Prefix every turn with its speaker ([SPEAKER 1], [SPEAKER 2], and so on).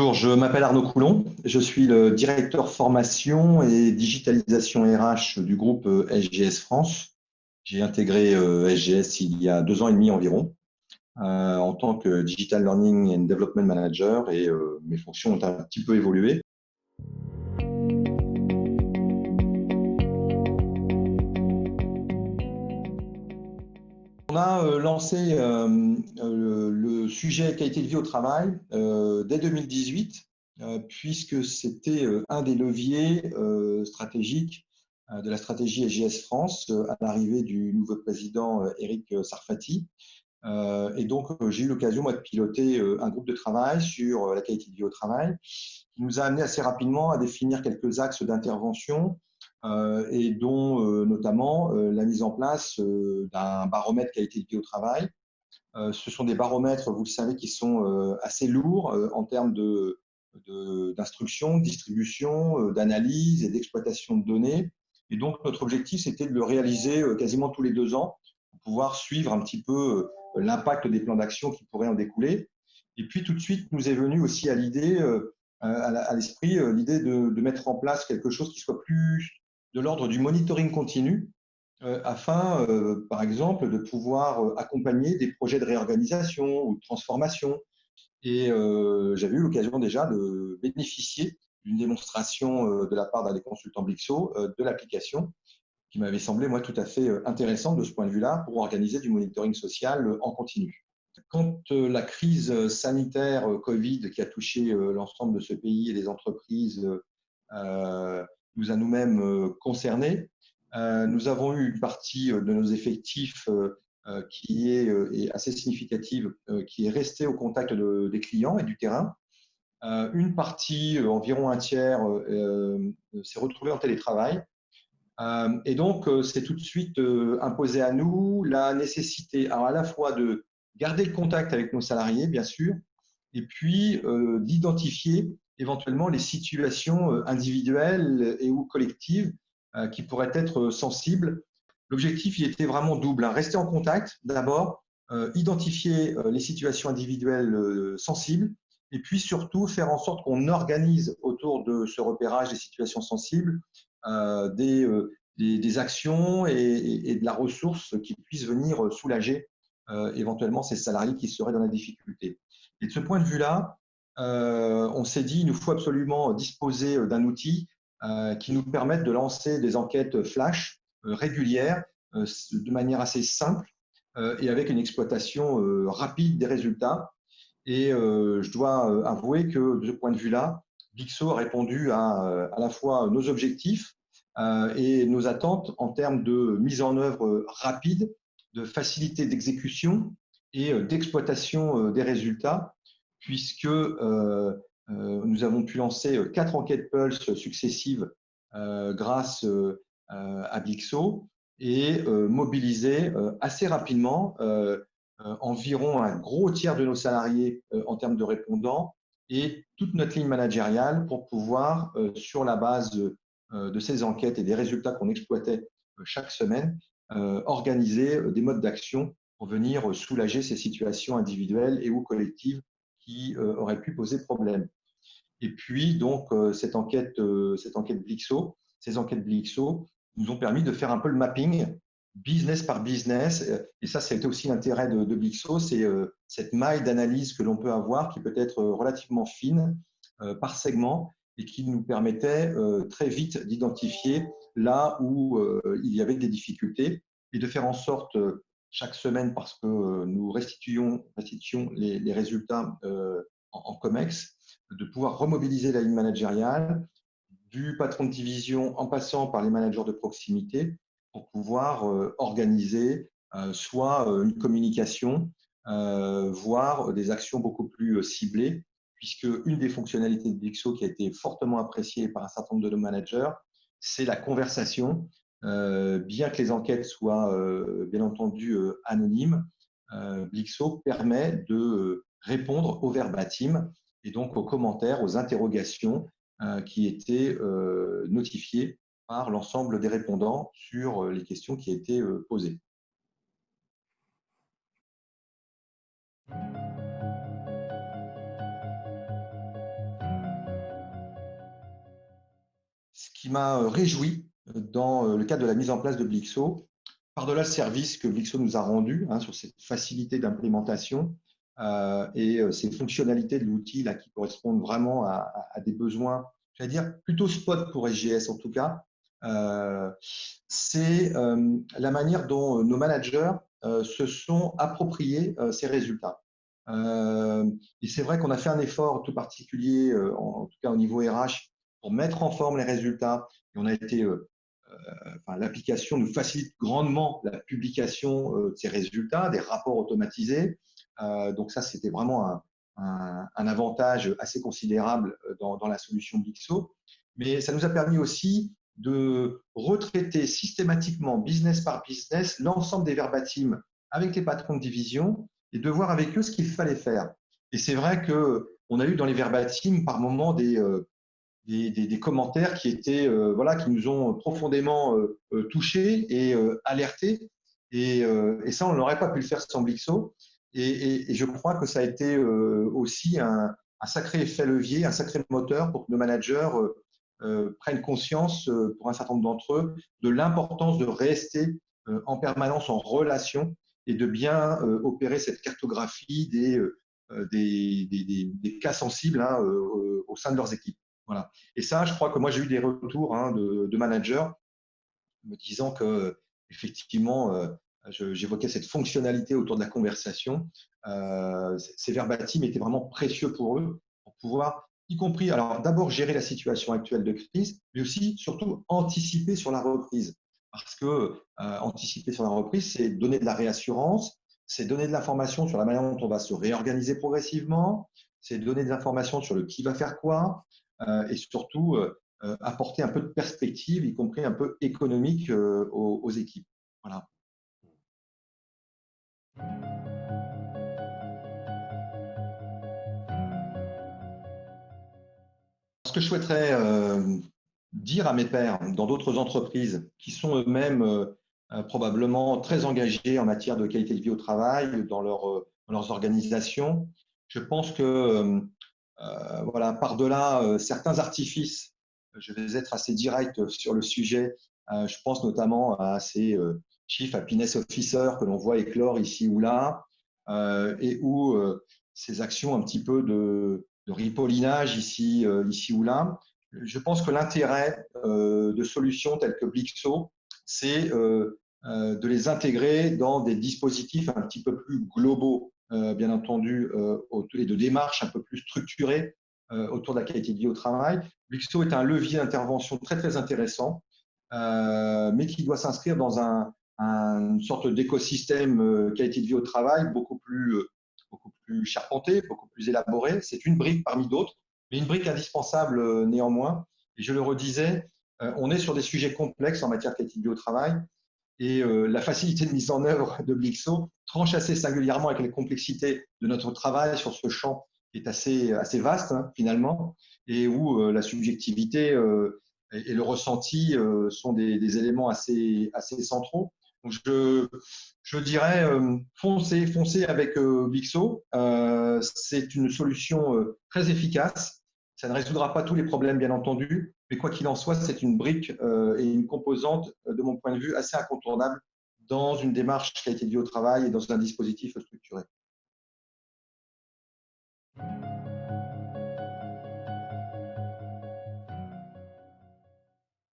[SPEAKER 1] Bonjour, je m'appelle Arnaud Coulon, je suis le directeur formation et digitalisation RH du groupe SGS France. J'ai intégré SGS il y a 2 ans et demi environ en tant que Digital Learning and Development Manager et mes fonctions ont un petit peu évolué. On a lancé le sujet qualité de vie au travail dès 2018, puisque c'était un des leviers stratégiques de la stratégie SGS France à l'arrivée du nouveau président Eric Sarfati. Et donc, j'ai eu l'occasion, moi, de piloter un groupe de travail sur la qualité de vie au travail, qui nous a amené assez rapidement à définir quelques axes d'intervention et dont notamment la mise en place d'un baromètre qualité de vie au travail. Ce sont des baromètres, vous le savez, qui sont assez lourds en termes d'instruction, de distribution, d'analyse et d'exploitation de données. Et donc, notre objectif, c'était de le réaliser quasiment tous les 2 ans pour pouvoir suivre un petit peu l'impact des plans d'action qui pourraient en découler. Et puis, tout de suite, nous est venu aussi à l'idée, à l'esprit, l'idée de mettre en place quelque chose qui soit plus de l'ordre du monitoring continu, afin, par exemple, de pouvoir accompagner des projets de réorganisation ou de transformation. Et j'avais eu l'occasion déjà de bénéficier d'une démonstration de la part d'un des consultants Blixo de l'application qui m'avait semblé, moi, tout à fait intéressante de ce point de vue-là pour organiser du monitoring social en continu. Quand la crise sanitaire Covid qui a touché l'ensemble de ce pays et les entreprises nous a nous-mêmes concernés, nous avons eu une partie de nos effectifs qui est assez significative, qui est restée au contact des clients et du terrain. Une partie, environ un tiers, s'est retrouvée en télétravail. Et donc, c'est tout de suite imposé à nous la nécessité alors, à la fois de garder le contact avec nos salariés, bien sûr, et puis d'identifier éventuellement les situations individuelles et ou collectives qui pourraient être sensibles. L'objectif, il était vraiment double, hein. Rester en contact, d'abord, identifier les situations individuelles sensibles, et puis surtout faire en sorte qu'on organise autour de ce repérage des situations sensibles des actions et de la ressource qui puissent venir soulager éventuellement ces salariés qui seraient dans la difficulté. Et de ce point de vue-là, on s'est dit qu'il nous faut absolument disposer d'un outil qui nous permette de lancer des enquêtes flash régulières de manière assez simple et avec une exploitation rapide des résultats. Et je dois avouer que de ce point de vue-là, Blixo a répondu à la fois nos objectifs et nos attentes en termes de mise en œuvre rapide, de facilité d'exécution et d'exploitation des résultats, puisque nous avons pu lancer 4 enquêtes Pulse successives grâce à Blixo et mobiliser assez rapidement environ un gros tiers de nos salariés en termes de répondants et toute notre ligne managériale pour pouvoir, sur la base de ces enquêtes et des résultats qu'on exploitait chaque semaine, organiser des modes d'action pour venir soulager ces situations individuelles et ou collectives qui auraient pu poser problème. Et puis, donc, cette enquête Blixo, ces enquêtes Blixo nous ont permis de faire un peu le mapping business par business. Et ça a été aussi l'intérêt de Blixo, c'est cette maille d'analyse que l'on peut avoir qui peut être relativement fine par segment et qui nous permettait très vite d'identifier là où il y avait des difficultés et de faire en sorte chaque semaine, parce que nous restituions les résultats en COMEX, de pouvoir remobiliser la ligne managériale, du patron de division en passant par les managers de proximité pour pouvoir organiser soit une communication, voire des actions beaucoup plus ciblées, puisque une des fonctionnalités de Blixo qui a été fortement appréciée par un certain nombre de nos managers, c'est la conversation. Bien que les enquêtes soient bien entendu anonymes, Blixo permet de répondre au verbatim et donc aux commentaires, aux interrogations qui étaient notifiées par l'ensemble des répondants sur les questions qui étaient posées. ce qui m'a réjoui dans le cadre de la mise en place de Blixo, par-delà le service que Blixo nous a rendu sur cette facilité d'implémentation et ces fonctionnalités de l'outil là, qui correspondent vraiment à des besoins, j'allais dire plutôt spot pour SGS en tout cas, c'est la manière dont nos managers se sont appropriés ces résultats. Et c'est vrai qu'on a fait un effort tout particulier, en tout cas au niveau RH, pour mettre en forme les résultats. Et on a été, l'application nous facilite grandement la publication de ces résultats, des rapports automatisés. Donc ça, c'était vraiment un avantage assez considérable dans la solution Blixo. Mais ça nous a permis aussi de retraiter systématiquement, business par business, l'ensemble des verbatims avec les patrons de division et de voir avec eux ce qu'il fallait faire. Et c'est vrai qu'on a eu dans les verbatims par moments des commentaires qui étaient voilà, qui nous ont profondément touchés et alertés. Et ça, on n'aurait pas pu le faire sans Blixo. Et je crois que ça a été aussi un sacré effet levier, un sacré moteur pour que nos managers prennent conscience, pour un certain nombre d'entre eux, de l'importance de rester en permanence en relation et de bien opérer cette cartographie des cas sensibles au sein de leurs équipes. Voilà. Et ça, je crois que moi, j'ai eu des retours de managers me disant que, effectivement, j'évoquais cette fonctionnalité autour de la conversation. Ces verbatims étaient vraiment précieux pour eux, pour pouvoir, y compris, alors d'abord gérer la situation actuelle de crise, mais aussi, surtout, anticiper sur la reprise. Parce que anticiper sur la reprise, c'est donner de la réassurance, c'est donner de l'information sur la manière dont on va se réorganiser progressivement, c'est donner des informations sur le qui va faire quoi, et surtout apporter un peu de perspective, y compris un peu économique aux équipes. Voilà. Ce que je souhaiterais dire à mes pairs dans d'autres entreprises qui sont eux-mêmes probablement très engagés en matière de qualité de vie au travail, dans leurs organisations, je pense que voilà, par-delà certains artifices, je vais être assez direct sur le sujet. Je pense notamment à ces Chief Happiness Officer que l'on voit éclore ici ou là, et où ces actions un petit peu de ripollinage ici ou là. Je pense que l'intérêt de solutions telles que Blixo, c'est de les intégrer dans des dispositifs un petit peu plus globaux, bien entendu, et de démarches un peu plus structurées autour de la qualité de vie au travail. Blixo est un levier d'intervention très, très intéressant, mais qui doit s'inscrire dans une sorte d'écosystème qualité de vie au travail beaucoup plus charpenté, beaucoup plus élaboré. C'est une brique parmi d'autres, mais une brique indispensable néanmoins. Et je le redisais, on est sur des sujets complexes en matière de qualité de vie au travail. Et la facilité de mise en œuvre de Blixo tranche assez singulièrement avec les complexités de notre travail sur ce champ qui est assez vaste finalement, et où la subjectivité et le ressenti sont des éléments assez centraux. Donc je dirais foncez avec Blixo. C'est une solution très efficace. Ça ne résoudra pas tous les problèmes, bien entendu, mais quoi qu'il en soit, c'est une brique et une composante, de mon point de vue, assez incontournable dans une démarche qualité de vie au travail et dans un dispositif structuré.